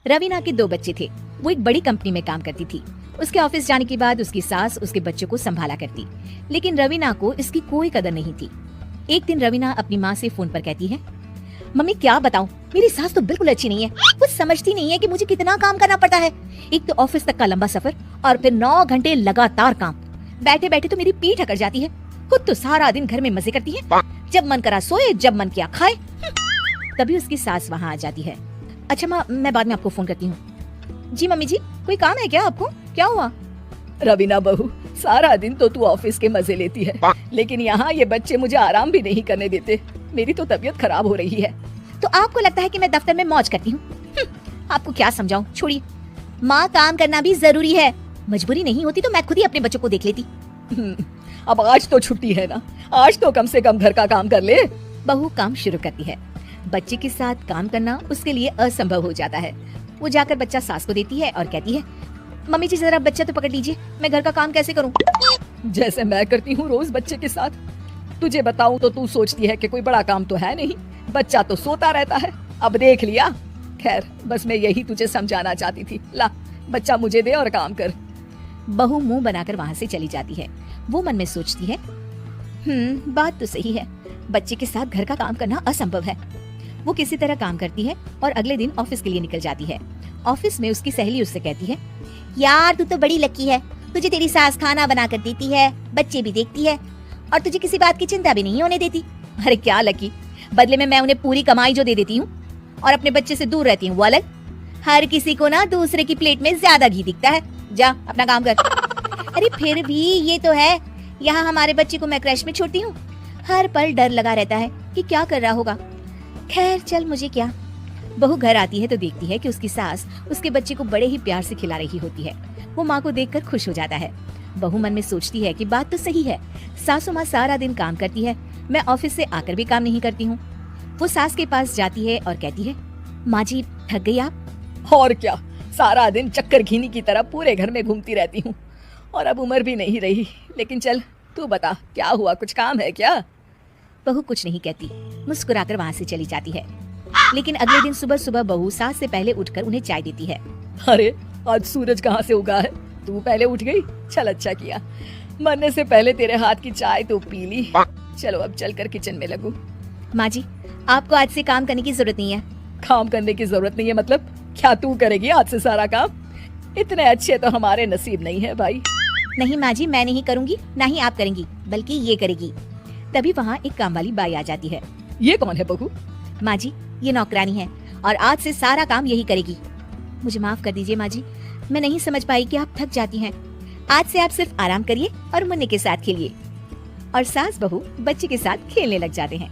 रवीना के 2 बच्चे थे। वो एक बड़ी कंपनी में काम करती थी। उसके ऑफिस जाने के बाद उसकी सास उसके बच्चों को संभाला करती, लेकिन रवीना को इसकी कोई कदर नहीं थी। एक दिन रवीना अपनी माँ से फोन पर कहती है, मम्मी क्या बताऊं, मेरी सास तो बिल्कुल अच्छी नहीं है। वो समझती नहीं है कि मुझे कितना काम करना पड़ता है। एक तो ऑफिस तक का लंबा सफर और फिर 9 घंटे लगातार काम। बैठे बैठे तो मेरी पीठ अकड़ जाती है। खुद तो सारा दिन घर में मजे करती है, जब मन करा सोए, जब मन किया खाए। तभी उसकी सास वहाँ आ जाती है। अच्छा माँ, मैं बाद में आपको फोन करती हूँ। जी मम्मी जी, कोई काम है क्या आपको? क्या हुआ? रवीना बहू, सारा दिन तो तू ऑफिस के मजे लेती है, लेकिन यहाँ ये बच्चे मुझे आराम भी नहीं करने देते। मेरी तो तबीयत खराब हो रही है। तो आपको लगता है कि मैं दफ्तर में मौज करती हूँ? आपको क्या समझाऊं, छोड़िए। माँ, काम करना भी जरूरी है। मजबूरी नहीं होती तो मैं खुद ही अपने बच्चों को देख लेती। अब आज तो छुट्टी है ना, आज तो कम से कम घर का काम कर ले। बहू काम शुरू करती है। बच्चे के साथ काम करना उसके लिए असंभव हो जाता है। वो जाकर बच्चा सास को देती है और कहती है, मम्मी जी जरा बच्चा तो पकड़ लीजिए, मैं घर का काम कैसे करूं? जैसे मैं करती हूँ रोज बच्चे के साथ। तुझे बताऊं तो तू सोचती है कि कोई बड़ा काम तो है नहीं, बच्चा तो सोता रहता है। अब देख लिया। खैर, बस मैं यही तुझे समझाना चाहती थी। ला, बच्चा मुझे दे और काम कर। बहू मुंह बनाकर वहाँ से चली जाती है। वो मन में सोचती है, बात तो सही है, बच्चे के साथ घर का काम करना असंभव है। वो किसी तरह काम करती है और अगले दिन ऑफिस के लिए निकल जाती है। ऑफिस में उसकी सहेली उससे कहती है, यार तू तो बड़ी लकी है, तुझे तेरी सास खाना बना कर देती है, बच्चे भी देखती है और तुझे किसी बात की चिंता भी नहीं होने देती। अरे क्या लकी, बदले में मैं उन्हें पूरी कमाई जो दे देती हूँ और अपने बच्चे से दूर रहती हूँ, वो अलग। हर किसी को ना दूसरे की प्लेट में ज्यादा घी दिखता है। जा अपना काम कर। अरे फिर भी ये तो है, यहाँ हमारे बच्चे को मैं क्रैश में छोड़ती हूँ, हर पल डर लगा रहता है कि क्या कर रहा होगा। खैर चल, मुझे क्या। बहू घर आती है तो देखती है कि उसकी सास उसके बच्चे को बड़े ही प्यार से खिला रही होती है। वो माँ को देखकर खुश हो जाता है। बहू मन में सोचती है कि बात तो सही है, सासू माँ सारा दिन काम करती है, मैं ऑफिस से आकर भी काम नहीं करती हूँ। वो सास के पास जाती है और कहती है, माँ जी थक गई आप? और क्या, सारा दिन चक्कर घीनी की तरह पूरे घर में घूमती रहती हूँ और अब उम्र भी नहीं रही। लेकिन चल तू बता, क्या हुआ, कुछ काम है क्या? बहू कुछ नहीं कहती, मुस्कुराकर वहाँ से चली जाती है। लेकिन अगले दिन सुबह सुबह बहू सास से पहले उठकर उन्हें चाय देती है। अरे आज सूरज कहाँ से उगा है, तू पहले उठ गई? चल अच्छा किया, मरने से पहले तेरे हाथ की चाय तो पी ली। चलो अब चलकर किचन में लगूं। माँ जी, आपको आज से काम करने की जरूरत नहीं है। काम करने की जरूरत नहीं है मतलब? क्या तू करेगी आज से सारा काम? इतने अच्छे तो हमारे नसीब नहीं है भाई। नहीं माँ जी, मैं नहीं करूँगी, ना ही आप करेंगी, बल्कि ये करेगी। तभी वहाँ एक काम वाली बाई आ जाती है। ये कौन है बहू? माँ जी, ये नौकरानी है और आज से सारा काम यही करेगी। मुझे माफ कर दीजिए माँ जी, मैं नहीं समझ पाई कि आप थक जाती हैं। आज से आप सिर्फ आराम करिए और मुन्ने के साथ खेलिए। और सास बहू बच्चे के साथ खेलने लग जाते हैं।